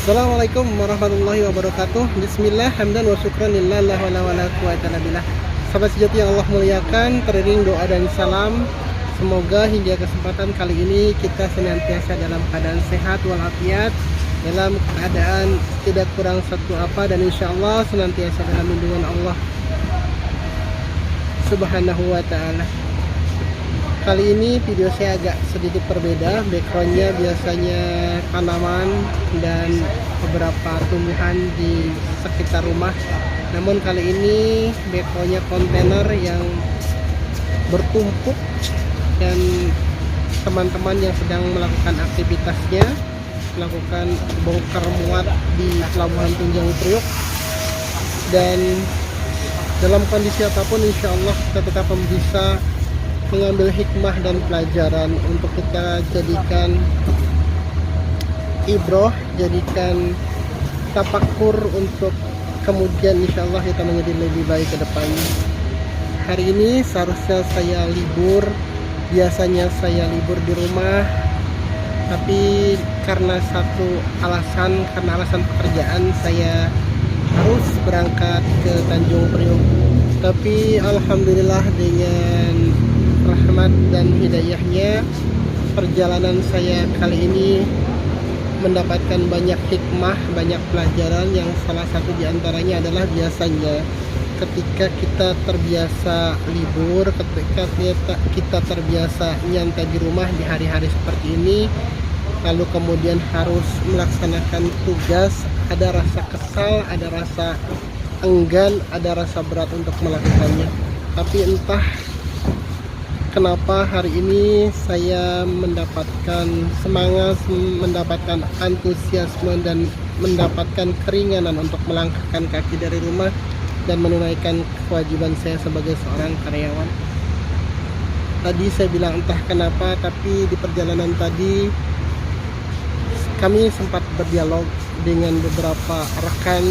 Assalamualaikum warahmatullahi wabarakatuh. Bismillah, hamdan wa syukran lillah la wala wala quwata illa billah. Sahabat sejati yang Allah muliakan, teriring doa dan salam. Semoga hingga kesempatan kali ini kita senantiasa dalam keadaan sehat walafiat, dalam keadaan tidak kurang satu apa, dan insya Allah senantiasa dalam lindungan Allah Subhanahu wa ta'ala. Kali ini video saya agak sedikit berbeda. Backgroundnya biasanya tanaman dan beberapa tumbuhan di sekitar rumah. Namun kali ini backgroundnya kontainer yang bertumpuk dan teman-teman yang sedang melakukan aktivitasnya, melakukan bongkar muat di Pelabuhan Tunjang Priok. Dan dalam kondisi apapun insya Allah kita tetap bisa mengambil hikmah dan pelajaran untuk kita jadikan ibroh, jadikan tafakur untuk kemudian insya Allah kita menjadi lebih baik ke depannya. Hari ini seharusnya saya libur, biasanya saya libur di rumah, tapi karena alasan pekerjaan saya harus berangkat ke Tanjung Priok. Tapi alhamdulillah dengan rahmat dan hidayahnya, perjalanan saya kali ini mendapatkan banyak hikmah, banyak pelajaran, yang salah satu diantaranya adalah biasanya ketika kita terbiasa libur, ketika kita terbiasa nyantai di rumah di hari-hari seperti ini, lalu kemudian harus melaksanakan tugas, ada rasa kesal, ada rasa enggan, ada rasa berat untuk melakukannya. Tapi entah kenapa hari ini saya mendapatkan semangat, mendapatkan antusiasme, dan mendapatkan keringanan untuk melangkahkan kaki dari rumah dan menunaikan kewajiban saya sebagai seorang karyawan. Tadi saya bilang entah kenapa, tapi di perjalanan tadi kami sempat berdialog dengan beberapa rekan,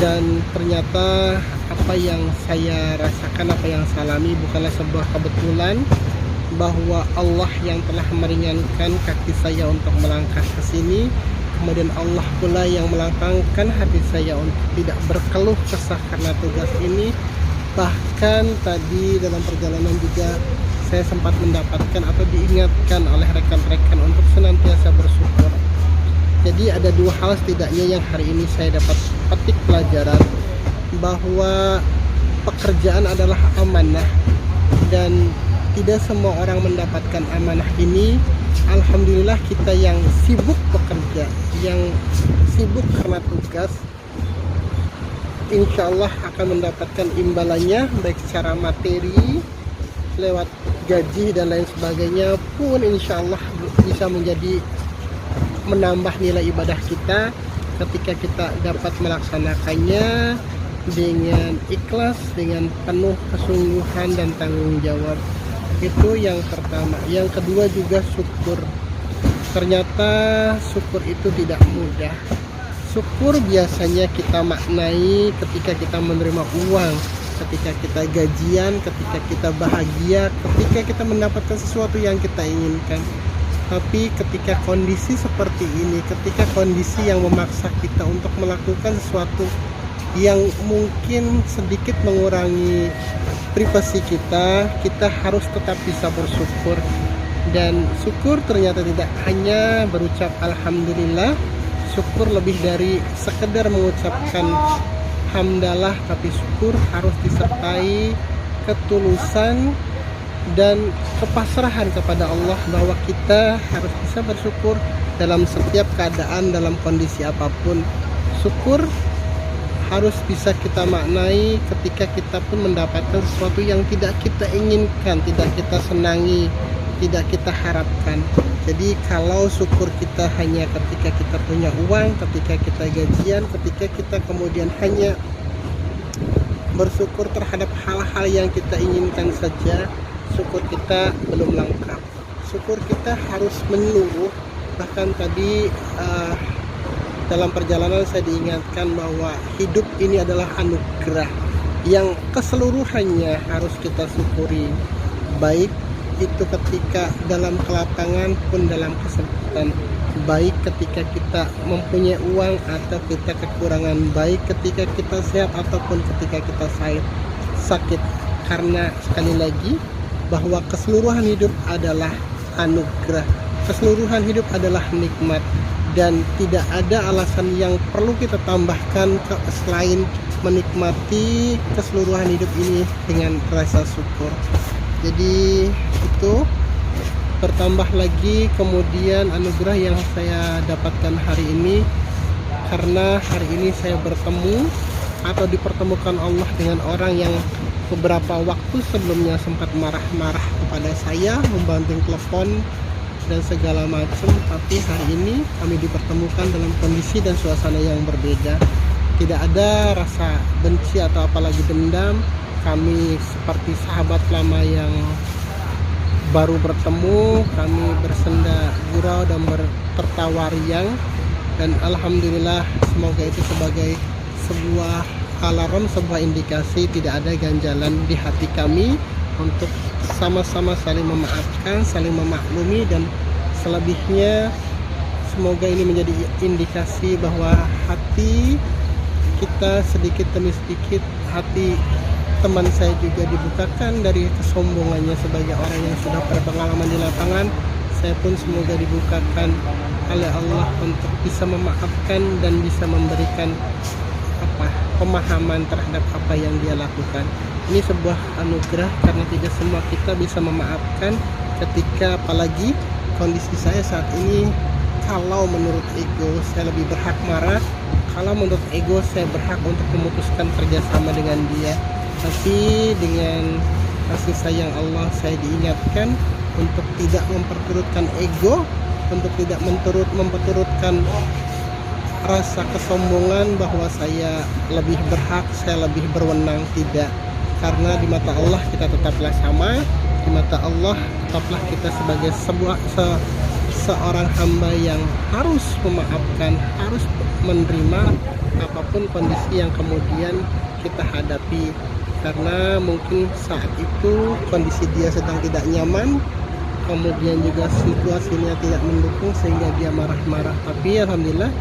dan ternyata apa yang saya rasakan, apa yang saya alami bukanlah sebuah kebetulan, bahwa Allah yang telah meringankan kaki saya untuk melangkah ke sini, kemudian Allah pula yang melapangkan hati saya untuk tidak berkeluh kesah karena tugas ini. Bahkan tadi dalam perjalanan juga saya sempat mendapatkan atau diingatkan oleh rekan-rekan untuk senantiasa bersyukur. Jadi ada dua hal setidaknya yang hari ini saya dapat petik pelajaran, bahwa pekerjaan adalah amanah dan tidak semua orang mendapatkan amanah ini. Alhamdulillah kita yang sibuk bekerja, yang sibuk karena tugas, insya Allah akan mendapatkan imbalannya, baik secara materi lewat gaji dan lain sebagainya pun insya Allah bisa menambah nilai ibadah kita ketika kita dapat melaksanakannya dengan ikhlas, dengan penuh kesungguhan dan tanggung jawab. Itu yang pertama. Yang kedua juga syukur. Ternyata syukur itu tidak mudah. Syukur biasanya kita maknai ketika kita menerima uang, ketika kita gajian, ketika kita bahagia, ketika kita mendapatkan sesuatu yang kita inginkan. Tapi ketika kondisi seperti ini, ketika kondisi yang memaksa kita untuk melakukan sesuatu yang mungkin sedikit mengurangi privasi kita, kita harus tetap bisa bersyukur. Dan syukur ternyata tidak hanya berucap alhamdulillah, syukur lebih dari sekedar mengucapkan hamdalah, tapi syukur harus disertai ketulusan dan kepasrahan kepada Allah, bahwa kita harus bisa bersyukur dalam setiap keadaan, dalam kondisi apapun. Syukur harus bisa kita maknai ketika kita pun mendapatkan sesuatu yang tidak kita inginkan, tidak kita senangi, tidak kita harapkan. Jadi kalau syukur kita hanya ketika kita punya uang, ketika kita gajian, ketika kita kemudian hanya bersyukur terhadap hal-hal yang kita inginkan saja, syukur kita belum lengkap. Syukur kita harus menyeluruh. Bahkan tadi dalam perjalanan saya diingatkan bahwa hidup ini adalah anugerah yang keseluruhannya harus kita syukuri, baik itu ketika dalam kelapangan pun dalam kesempitan, baik ketika kita mempunyai uang atau kita kekurangan, baik ketika kita sehat ataupun ketika kita sakit. Karena sekali lagi bahwa keseluruhan hidup adalah anugerah, keseluruhan hidup adalah nikmat, dan tidak ada alasan yang perlu kita tambahkan selain menikmati keseluruhan hidup ini dengan rasa syukur. Jadi itu bertambah lagi kemudian anugerah yang saya dapatkan hari ini, karena hari ini saya bertemu atau dipertemukan Allah dengan orang yang beberapa waktu sebelumnya sempat marah-marah kepada saya, membanting telepon dan segala macam, tapi hari ini kami dipertemukan dalam kondisi dan suasana yang berbeda. Tidak ada rasa benci atau apalagi dendam. Kami seperti sahabat lama yang baru bertemu. Kami bersenda gurau dan tertawa riang, dan alhamdulillah semoga itu sebagai sebuah alarm, sebuah indikasi tidak ada ganjalan di hati kami untuk sama-sama saling memaafkan, saling memaklumi, dan selebihnya semoga ini menjadi indikasi bahwa hati kita sedikit demi sedikit, hati teman saya juga dibukakan dari kesombongannya sebagai orang yang sudah berpengalaman di lapangan. Saya pun semoga dibukakan oleh Allah untuk bisa memaafkan dan bisa memberikan pemahaman terhadap apa yang dia lakukan. Ini sebuah anugerah karena tidak semua kita bisa memaafkan ketika, apalagi kondisi saya saat ini, kalau menurut ego saya lebih berhak marah, kalau menurut ego saya berhak untuk memutuskan kerjasama dengan dia. Tapi dengan kasih sayang Allah saya diingatkan untuk tidak memperturutkan ego, untuk tidak memperturutkan rasa kesombongan bahwa saya lebih berhak, saya lebih berwenang. Tidak, karena di mata Allah kita tetaplah sama. Di mata Allah tetaplah kita sebagai seorang hamba yang harus memaafkan, harus menerima apapun kondisi yang kemudian kita hadapi. Karena mungkin saat itu kondisi dia sedang tidak nyaman, kemudian juga situasinya tidak mendukung sehingga dia marah-marah. Tapi alhamdulillah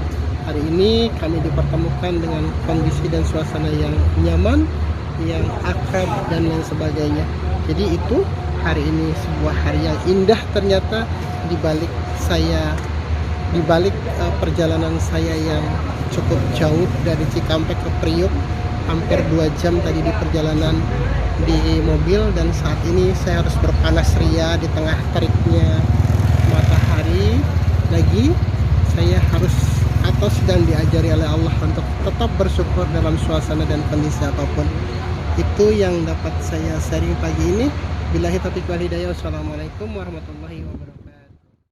hari ini kami dipertemukan dengan kondisi dan suasana yang nyaman, yang akrab dan lain sebagainya. Jadi itu hari ini sebuah hari yang indah ternyata, di balik perjalanan saya yang cukup jauh dari Cikampek ke Priok, hampir 2 jam tadi di perjalanan di mobil, dan saat ini saya harus berpanas ria di tengah teriknya matahari. Lagi saya harus atau sedang diajari oleh Allah untuk tetap bersyukur dalam suasana dan kondisi apapun. Itu yang dapat saya sharing pagi ini. Billahi taufiq wal hidayah. Wassalamualaikum warahmatullahi wabarakatuh.